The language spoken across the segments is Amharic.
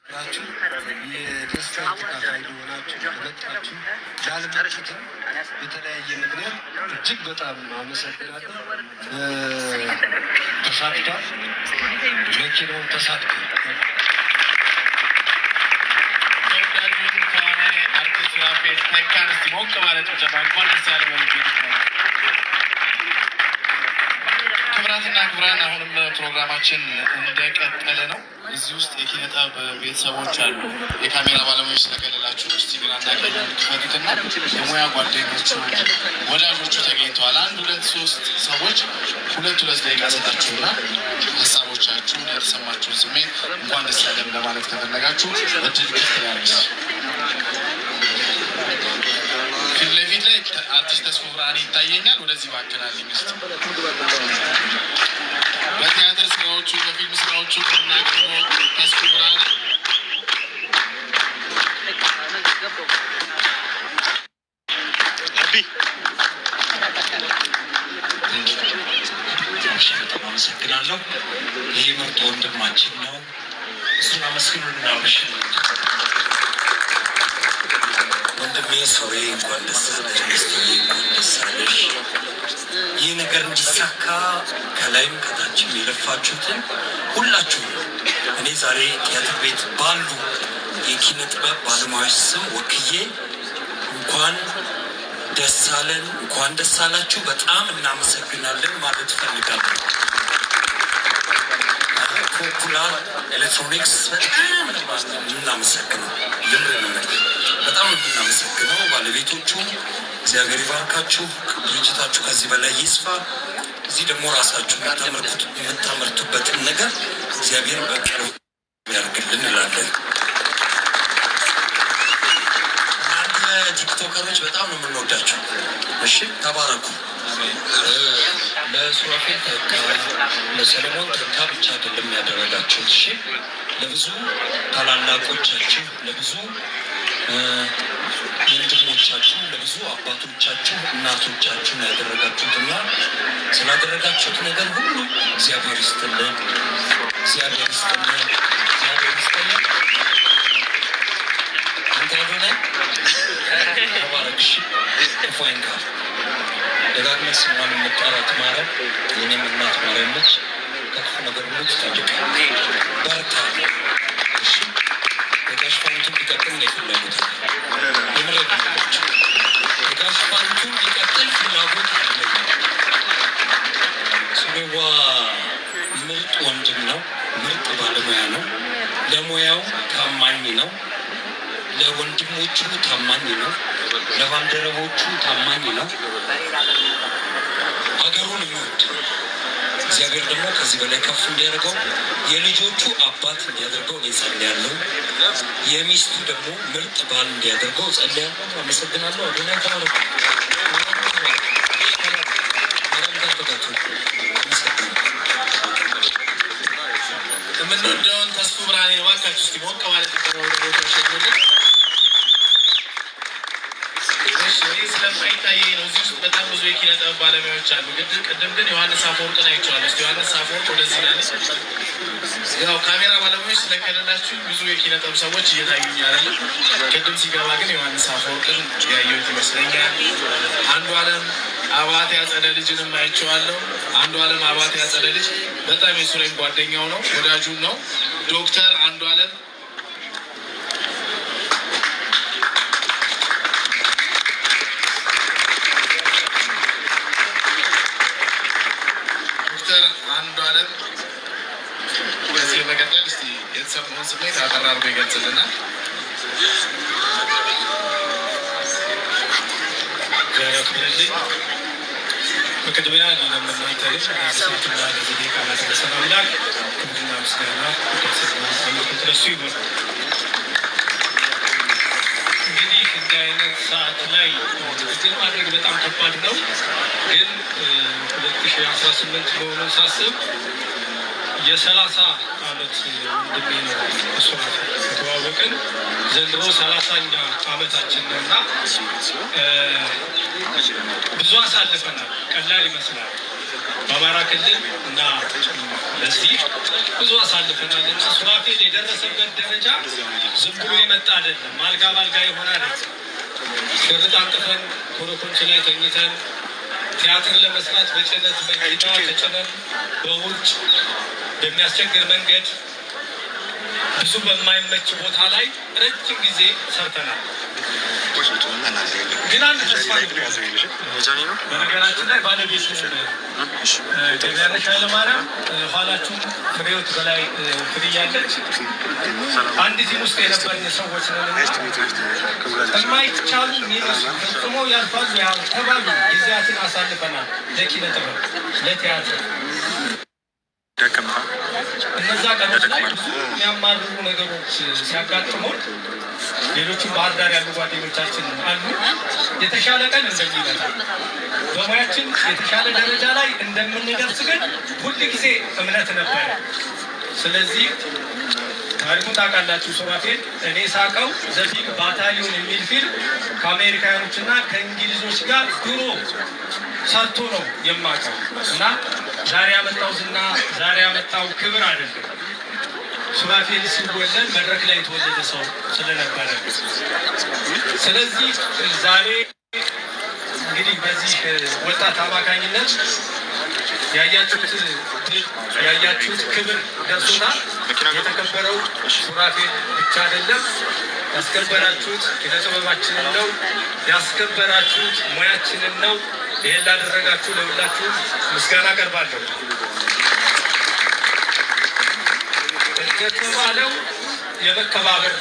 የደስታችሁ ተካፋይ ሆናችሁ ለመጣችሁ ላልመጡትም በተለያየ ምክንያት እጅግ በጣም አመሰግናለሁ። ተሳትፏል፣ መኪናውን ተሳትፏል። ክብራትና ክብራን አሁንም ፕሮግራማችን እንደቀጠለ ነው። እዚህ ውስጥ የኪነ ጥበብ ቤተሰቦች አሉ። የካሜራ ባለሙያዎች ስለከለላችሁ እስቲ ግራና ቀኝ ክፈቱትና የሙያ ጓደኞች ወዳጆቹ ተገኝተዋል። 1 2 3 ሰዎች 2 ደቂቃ ሰጣችሁና ሀሳቦቻችሁን የተሰማችሁን ስሜት እንኳን ደስ ያለን ለማለት ከፈለጋችሁ እድል ክፍት ያለች ፊት ለፊት ላይ አርቲስት ተስፋ ብርሃን ይታየኛል። ወደዚህ ባከናልኝ እስቲ በቲያትር ስራዎቹ በፊልም ስራዎቹ እናቀርቦ ተስፋ ብርሃን በጣም አመሰግናለሁ። ይህ ምርጥ ወንድማችን ነው። እሱን አመስግኑና ወንድሜ ሰው እንኳን ደስ አለሽ፣ እንኳን ደስ አለሽ። ይህ ነገር እንዲሳካ ከላይም ከታችም የለፋችሁትን ሁላችሁ እኔ ዛሬ ቲያትር ቤት ባሉ የኪነ ጥበብ ባለሙያዎች ስም ወክዬ እንኳን ደስ አለን፣ እንኳን ደስ አላችሁ። በጣም እናመሰግናለን ማለት ፈልጋለሁ። ፖፑላር ኤሌክትሮኒክስ በጣም እናመሰግነው። በጣም እናመሰግነው ባለቤቶቹ። እግዚአብሔር ይባርካችሁ፣ ድርጅታችሁ ከዚህ በላይ ይስፋ። እዚህ ደግሞ ራሳችሁ የምታመርቱበትን ነገር እግዚአብሔር በቅርብ ያርግልን እንላለን። እናንተ ቲክቶከሮች በጣም ነው የምንወዳችሁ። እሺ ተባረኩ። ለሱራፌል ተካ ለሰለሞን ተካ ብቻ አይደለም ያደረጋችሁት። እሺ ለብዙ ታላላቆቻችሁ፣ ለብዙ ወንድሞቻችሁ፣ ለብዙ አባቶቻችሁ፣ እናቶቻችሁ ያደረጋችሁትና ስላደረጋችሁት ነገር ሁሉ እግዚአብሔር ይስጥልን፣ እግዚአብሔር ይስጥልን፣ እግዚአብሔር ይስጥልን። አንተ ሆነህ ተባረክሽ ፎይንካ ደጋግመህ ስሟን የምጠራት ማርያም የኔም እናት ማርያም ነች። ከክፉ ነገር ሁሉ ትጠብቅ፣ በርታ። እሺ የጋሽ ፋንቱን ሊቀጥል ነው የፍላጎት የምረግ ናቸው። የጋሽ ፋንቱን ሊቀጥል ፍላጎት አለ። ሱሌዋ ምርጥ ወንድም ነው፣ ምርጥ ባለሙያ ነው። ለሙያው ታማኝ ነው፣ ለወንድሞቹ ታማኝ ነው፣ ለባልደረቦቹ ታማኝ ነው። ሀገሩን የሚወድ እግዚአብሔር ደግሞ ከዚህ በላይ ከፍ እንዲያደርገው የልጆቹ አባት እንዲያደርገው እጸልያለሁ። የሚስቱ ደግሞ ምርጥ ባል እንዲያደርገው እጸልያለሁ። አመሰግናለሁ። አዶናይ ተባረክ። የምንወደውን ተስፋ ብርሃን የባካችሁ እስኪ ሞቅ ማለት ስለማይታየኝ ነው። እዚህ ውስጥ በጣም ብዙ የኪነ ጥበብ ባለሙያዎች አሉ። ቅድም ግን ዮሐንስ አፈወርቅን አይቼዋለሁ። እስኪ ዮሐንስ አፈወርቅ ወደዚህ ላለ ያው ካሜራ ባለሙያዎች ስለከለላችሁ ብዙ የኪነ ጥበብ ሰዎች እየታዩኝ አይደለም። ቅድም ሲገባ ግን ዮሐንስ አፈወርቅን ያየሁት ይመስለኛል። አንዱ አለም አባቴ ያጸደ ልጅንም አይቼዋለሁ። አንዱ አለም አባቴ ያጸደ ልጅ በጣም የሱሬን ጓደኛው ነው፣ ወዳጁም ነው። ዶክተር አንዱ አለም አንዱ አለም በዚህ መቀጠል እስቲ የተሰማውን ስሜት አጠራርጎ ይገልጽልናል። ያረክልልኝ በቅድሚያ ለምናንተ ልጅ ሰዓትና ለዚህ ቃላት ተሰናብላል። ክብርና ምስጋና ለሱ ይሁን። እንግዲህ እንዲህ አይነት ሰዓት ላይ ግን ማድረግ በጣም ከባድ ነው። ግን 2018 መሆኑን ሳስብ የ30 ዓመት ወንድሜ ነው እሱ ተዋወቅን። ዘንድሮ 30ኛ ዓመታችን ነው እና ብዙ አሳልፈናል። ቀላል ይመስላል በአማራ ክልል እና በዚህ ብዙ አሳልፈናል እና ሱራፌል የደረሰበት ደረጃ ዝም ብሎ የመጣ አይደለም። አልጋ ባልጋ የሆነ አይደለም። ሽርጥ አንጥፈን ኮረኮንች ላይ ተኝተን ቲያትር ለመስራት በጭነት መኪና ተጭነን በውጭ በሚያስቸግር መንገድ ብዙ በማይመች ቦታ ላይ ረጅም ጊዜ ሰርተናል። ግን አንድ ተስፋ በነገራችን ላይ ባለቤት ገበያነሽ ኃይለማርያም ኋላችሁ ፍሬዎት በላይ ፍሬያለች አንዲት ውስጥ የነበርን ሰዎች ነን። የማይቻሉ ሚነሱ ፈጽሞ ያልፋሉ ያልተባሉ ጊዜያትን አሳልፈናል። ለኪነ ጥበብ ለቲያትር እነዛ ቀኖች ላይ ብዙ የሚያማርሩ ነገሮች ሲያጋጥሙን ሌሎችም ባህር ዳር ያሉ ጓደኞቻችን አሉ። የተሻለ ቀን እንደሚመጣ በሙያችን የተሻለ ደረጃ ላይ እንደምንደርስ ግን ሁል ጊዜ እምነት ነበረ። ስለዚህ ታሪኩን ታውቃላችሁ። ሱራፌል እኔ ሳቀው ዘቢግ ባታሊዮን የሚል ፊልም ከአሜሪካኖችና ከእንግሊዞች ጋር ድሮ ሰርቶ ነው የማውቀው እና ዛሬ ያመጣው ዝና ዛሬ ያመጣው ክብር አይደለም። ሱራፌል ሲወለድ መድረክ ላይ የተወለደ ሰው ስለነበረ ስለዚህ ዛሬ እንግዲህ በዚህ ወጣት አማካኝነት ያያችሁት ያያችሁት ክብር ደርሶታል። የተከበረው ሱራፌል ብቻ አይደለም ያስከበራችሁት ኪነ ጥበባችንን ነው ያስከበራችሁት ሙያችንን ነው። ይሄን ላደረጋችሁ ለሁላችሁ ምስጋና አቀርባለሁ። እንደተባለው የመከባበር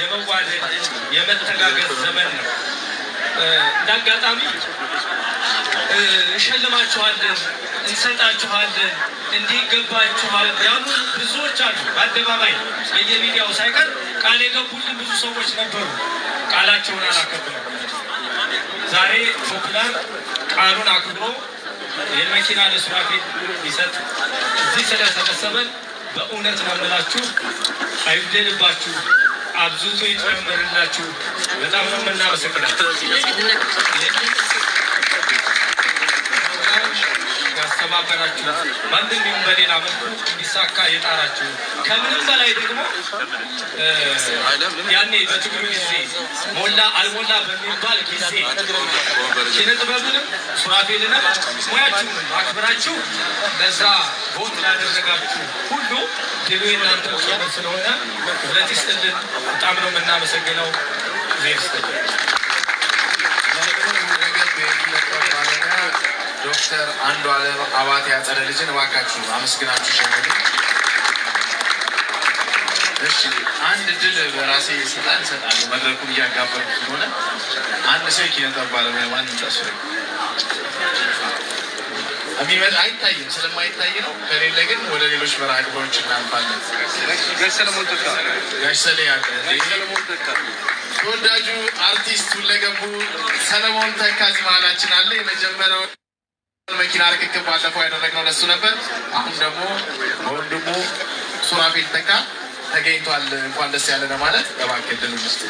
የመዋደድ የመተጋገዝ ዘመን ነው። እንዳጋጣሚ እንሸልማችኋለን እንሰጣችኋለን እንዲገባችኋል ያሉ ብዙዎች አሉ። በአደባባይ በየሚዲያው ሳይቀር ቃል የገቡልን ብዙ ሰዎች ነበሩ። ቃላቸውን አላከበሩም። ዛሬ ፖፑላር ቃሉን አክብሮ ይህን መኪና ለሱራፌል ሊሰጥ እዚህ ስለተሰበሰበን በእውነት ነው የምላችሁ፣ አይደልባችሁ፣ አብዝቶ ይጨምርላችሁ። በጣም ነው የምናመሰግናችሁ። ያስተባበራችሁ ማንኛውም በሌላ መልኩ እንዲሳካ የጣራችሁ ከምንም በላይ ደግሞ ያኔ በትግሉ ጊዜ ሞላ አልሞላ በሚባል ጊዜ ኪነ ጥበብንም ሱራፌልንም ሙያችሁን አክብራችሁ ለዛ ቦት ላደረጋችሁ ሁሉ ድሉ የእናንተ ስለሆነ ሁለት ይስጥልን። በጣም ነው የምናመሰግነው። ዶክተር አንዱዓለም አባተ ያጸደ ልጅን እባካችሁ አመስግናችሁ ሸኙ። እሺ አንድ ድል በራሴ ስልጣን እሰጣለሁ። መድረኩን እያጋበሩ ስለሆነ አንድ ሰው ኪነ ጥበብ ባለሙያ ማንም ታስሩ የሚመጣ አይታይም፣ ስለማይታይ ነው። ከሌለ ግን ወደ ሌሎች መርሃ ግብሮች እናልፋለን። ጋሽ ሰሌ ያለ ተወዳጁ አርቲስት ሁለገቡ ሰለሞን ተካ እዚህ መሀላችን አለ። የመጀመሪያው መኪና ርክክብ ባለፈው ያደረግነው ለሱ ነበር። አሁን ደግሞ በወንድሙ ሱራፌል ተካ ተገኝቷል። እንኳን ደስ ያለ ለማለት እባክህ ድል ውስጥ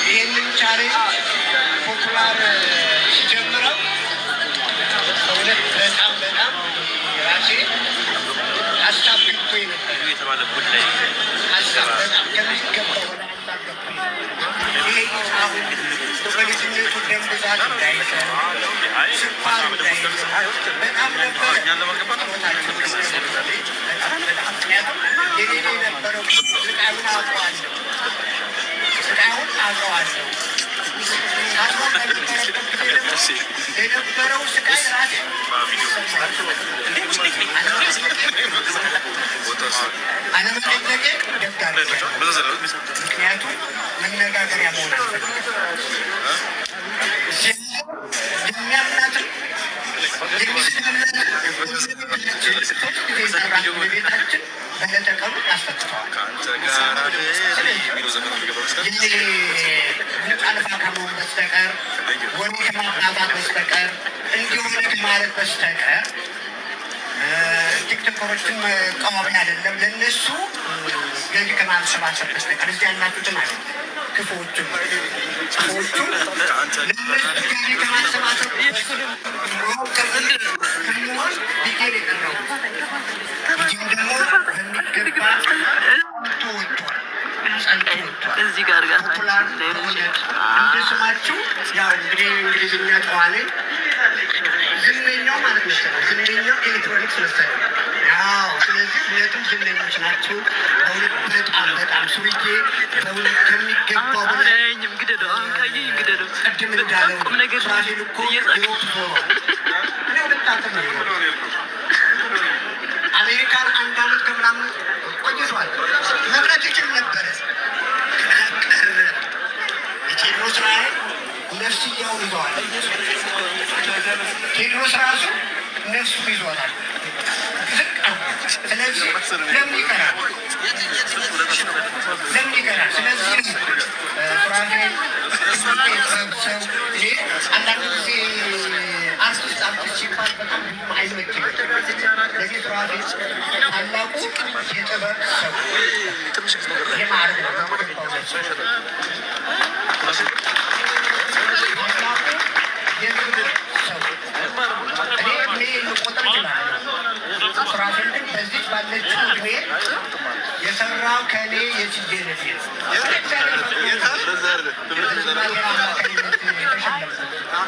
ይህንን ቻሌንጅ ፖፑላር ሲጀምረው በእውነት በጣም ራሴ ሀሳብ ልኮኝ ነበር። ሀሳብ በጣም ከሚገባው ይሄ አሁን በልጅነቱ ደም ብዛት እንዳይዘን ስኳር እንዳይዘን በጣም ነበር ቦታቸው በጣም ምክንያቱም የኔ የነበረው ስቃዩን አውቀዋለሁ። ስቃዩን አውቀዋለሁ። የነበረው ስቃይ ራሴ አለመጠየቄ ደጋር ምክንያቱም መነጋገሪያ መሆን የሚያምናትን ቤታችን በለተቀሉ አስፈትተዋል። አልፋ ከመሆን በስተቀር ወሩ ከማባባት በስተቀር እንዲሆነ ማለት በስተቀር ቲክቶከሮችን መቃወሚያ አይደለም። ለእነሱ ገቢ ከማሰባሰብ በስተቀር እዚህ ያላችሁትን አለ ክፉዎቹን ለእነሱ ገቢ ከማሰባሰብ ከሚሆን ዲጌል የቀረው ይህም ደግሞ በሚገባ ተወጥቷል። እዚህ ጋር እንደ ስማችሁ ያው እንግዲህ እንግሊዝኛ ጨዋለኝ ዝነኛው ማለት ነው። ዝነኛው ኤሌክትሮኒክስ መሰለኝ። ያው ስለዚህ ሁለቱም ዝነኞች ናቸው። በሁለት በጣም ሱሪዬ በሁለት ከሚገባው ቅድም እንዳለው ሱራፌል እኮ ዩሮፕ ዞሯል። እኔ ሁለት አጥር ነው አሜሪካን 1 ዓመት ከምናምን ቆይቷል። መቅረት ይችል ነበረ። ቴድሮስ ላይ ነፍስያውን ይዘዋል። ቴድሮስ ራሱ ነፍሱ ይዟታል። ስለዚህ ለምን ይቀራል? ስለዚህ ሱራፌል ሰው አንዳንድ ጊዜ አርቲስት ሲባል በጣም አይመችም። ለዚህ ሱራፌል ታላቁ የጥበብ ሰው የማዕረግ ነው። ሱራፌል ግን በዚህ ባለችው እድሜ የሰራው ከእኔ የችዬ ነፊ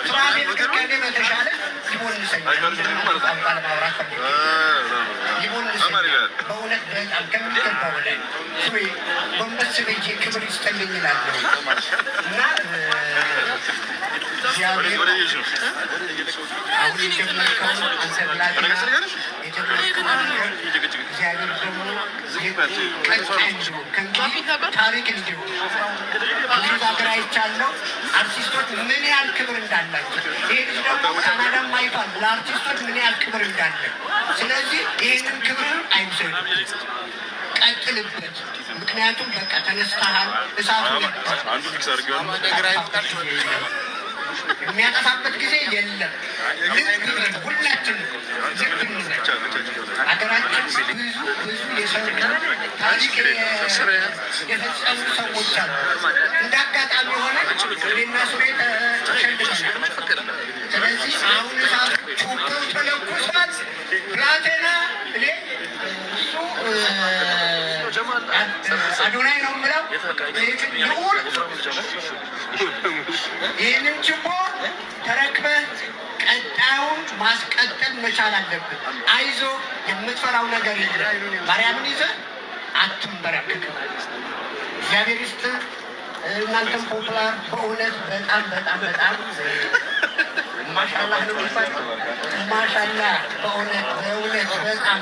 ሱራፌል ግን ከእኔ በተሻለ ይቦንሰኛል። በእውነት በጣም ከሚገባው በላይ ጎንበስ ብዬ ክብር ይስጠልኝ እላለሁ እና እግዚአብሔር አሁን የጀመርከውን አንተ ብላቴና የጀመርከውን ነገር እግዚአብሔር ደግሞ ቀጣይ እንዲሆን ከእንግዲህ ታሪክ እንዲሆን እንግሊዝ ሀገር አይቻለሁ አርቲስቶች ምን ያህል ክብር እንዳላቸው። ይህ ልጅ ደግሞ ካናዳም አይቷል ለአርቲስቶች ምን ያህል ክብር እንዳለ። ስለዚህ ይህንን ክብር አይውሰዱ፣ ቀጥልበት። ምክንያቱም በቃ ተነስተሃል። እሳቱ የሚያጠፋበት ጊዜ የለም። ልብ ሁላችን ሀገራችን ብዙ የሰው ታሪክ የፈጸሙ ሰዎች አሉ። እንደ አጋጣሚ የሆነ እኔና ሱሬ ተሸልመናል። ስለዚህ አሁን እሳቱ ቾፖው ተለኩሷል። ብላቴና እኔ እሱ አዶናይ ነው የምለው ልዑል ይህንን ችቦ ተረክበህ ቀጣዩን ማስቀጠል መቻል አለብን። አይዞ የምትፈራው ነገር የለም። ማርያምን ይዘህ አትንበረከክም። እግዚአብሔር ይስጥህ። እናንተም ፖፕላር በእውነት በጣም ማሻአላህ ነው የሚባለው። ማሻአላህ በእውነት በጣም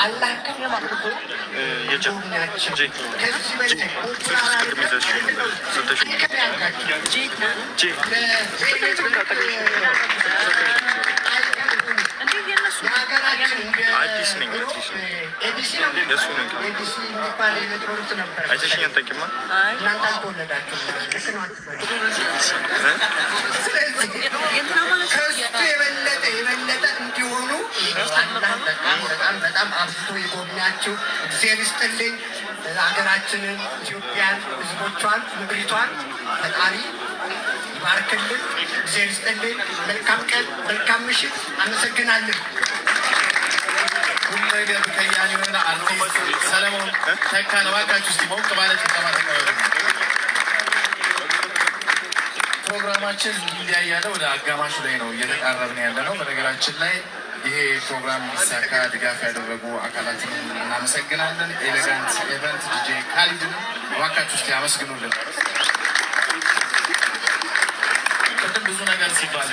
አላህ ከማክቶ የጀምናችሁ ከዚህ በላይ ፖፕላር አዲስ ነኝ ኤዲሲ የሚባል ኤሌክትሮኒክስ ነበር። አይተሽኝ አንተቂማ እናንተ አልተወለዳችሁም። ከእሱ የበለጠ እንዲሆኑ በጣም አብዝቶ የጎብኛችሁ እግዚአብሔር ይስጥልኝ። ሀገራችንን ኢትዮጵያን፣ ሕዝቦቿን፣ ምድሪቷን ፈጣሪ ይባርክልን። እግዚአብሔር ይስጥልኝ። መልካም ቀን፣ መልካም ምሽት። አመሰግናለን። ሁለገብ ከያኔ የሆነ አርቲስት ሰለሞን ተካ ነው። እባካችሁ እስኪ ሞቅ ማለት ፕሮግራማችን እንዲያያለ ወደ አጋማሹ ላይ ነው እየተቃረብን ያለ ነው። በነገራችን ላይ ይሄ ፕሮግራም እንዲሳካ ድጋፍ ያደረጉ አካላትን እናመሰግናለን። ኤሌጋንት ኢቨንት ዲጄ ካሊድን እባካችሁ እስቲ አመስግኑልን። ቅድም ብዙ ነገር ሲባል